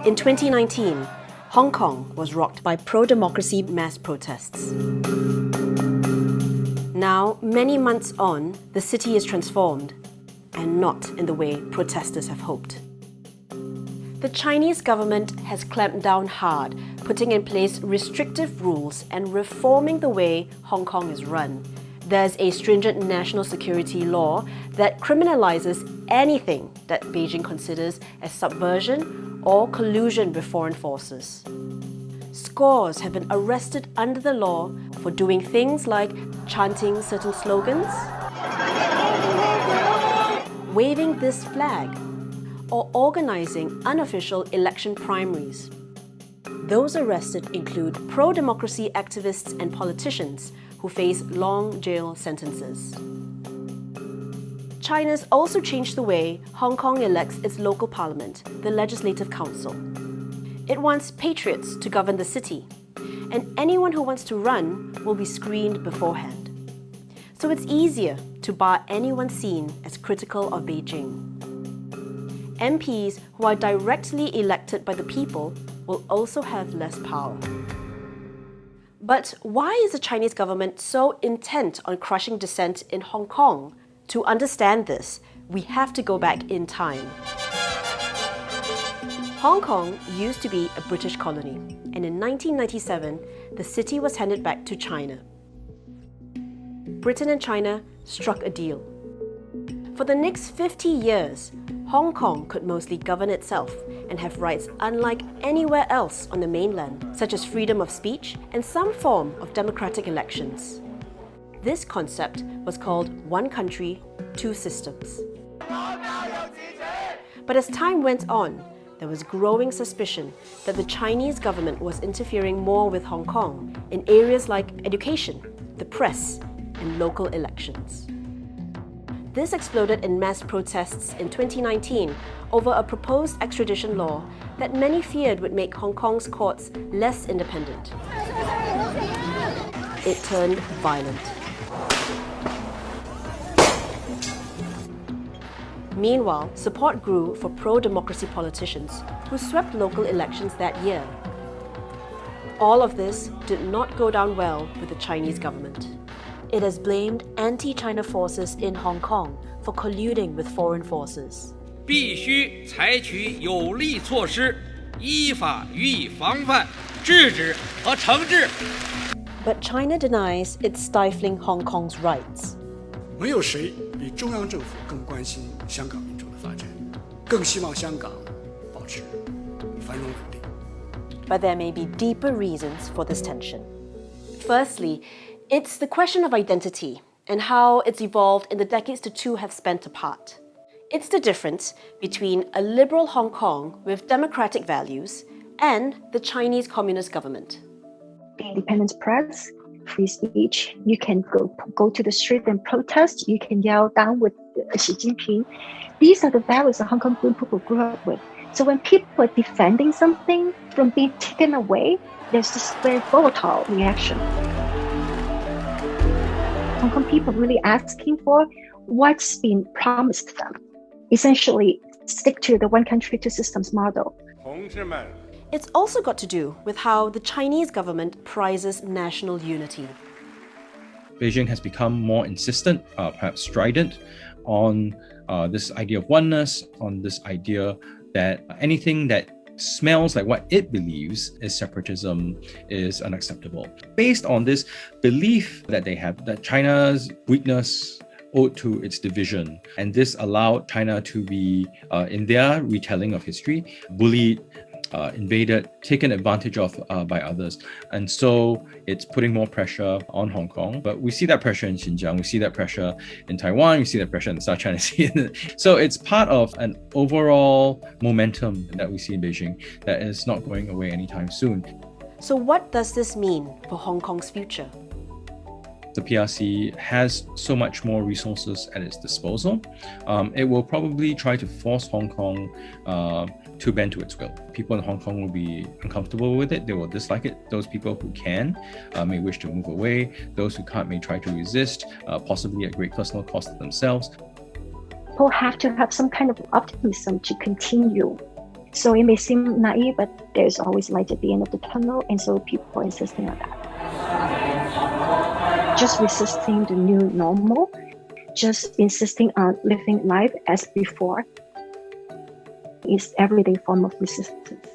In 2019, Hong Kong was rocked by pro-democracy mass protests. Now, many months on, the city is transformed, and not in the way protesters have hoped. The Chinese government has clamped down hard, putting in place restrictive rules and reforming the way Hong Kong is run. There's a stringent national security law that criminalizes anything that Beijing considers as subversion or collusion with foreign forces. Scores have been arrested under the law for doing things like chanting certain slogans, waving this flag, or organizing unofficial election primaries. Those arrested include pro-democracy activists and politicians who face long jail sentences. China's also changed the way Hong Kong elects its local parliament, the Legislative Council. It wants patriots to govern the city, and anyone who wants to run will be screened beforehand. So it's easier to bar anyone seen as critical of Beijing. MPs who are directly elected by the people will also have less power. But why is the Chinese government so intent on crushing dissent in Hong Kong? To understand this, we have to go back in time. Hong Kong used to be a British colony, and in 1997, the city was handed back to China. Britain and China struck a deal. For the next 50 years, Hong Kong could mostly govern itself and have rights unlike anywhere else on the mainland, such as freedom of speech and some form of democratic elections. This concept was called One Country, Two Systems. But as time went on, there was growing suspicion that the Chinese government was interfering more with Hong Kong in areas like education, the press, and local elections. This exploded in mass protests in 2019 over a proposed extradition law that many feared would make Hong Kong's courts less independent. It turned violent. Meanwhile, support grew for pro-democracy politicians who swept local elections that year. All of this did not go down well with the Chinese government. It has blamed anti-China forces in Hong Kong for colluding with foreign forces. 必须采取有力措施，依法予以防范、制止和惩治。 But China denies it's stifling Hong Kong's rights. 没有谁比中央政府更关心香港民主的发展，更希望香港保持繁荣稳定。 But there may be deeper reasons for this tension. Firstly, it's the question of identity and how it's evolved in the decades the two have spent apart. It's the difference between a liberal Hong Kong with democratic values and the Chinese Communist government. The independent press, free speech, you can go to the street and protest, you can yell down with Xi Jinping. These are the values that Hong Kong people grew up with. So when people are defending something from being taken away, there's this very volatile reaction. Hong Kong people really asking for what's been promised them. Essentially, stick to the one country, two systems model. It's also got to do with how the Chinese government prizes national unity. Beijing has become more insistent, perhaps strident, on this idea of oneness, on this idea that anything that smells like what it believes is separatism is unacceptable. Based on this belief that they have, that China's weakness owed to its division, and this allowed China to be, in their retelling of history, bullied, invaded, taken advantage of by others. And so it's putting more pressure on Hong Kong. But we see that pressure in Xinjiang, we see that pressure in Taiwan, we see that pressure in the South China Sea. So it's part of an overall momentum that we see in Beijing that is not going away anytime soon. So what does this mean for Hong Kong's future? The PRC has so much more resources at its disposal. It will probably try to force Hong Kong to bend to its will. People in Hong Kong will be uncomfortable with it. They will dislike it. Those people who can may wish to move away. Those who can't may try to resist, possibly at great personal cost to themselves. people have to have some kind of optimism to continue. So it may seem naive, but there's always light at the end of the tunnel, and so people are insisting on that. Just resisting the new normal, just insisting on living life as before is everyday form of resistance.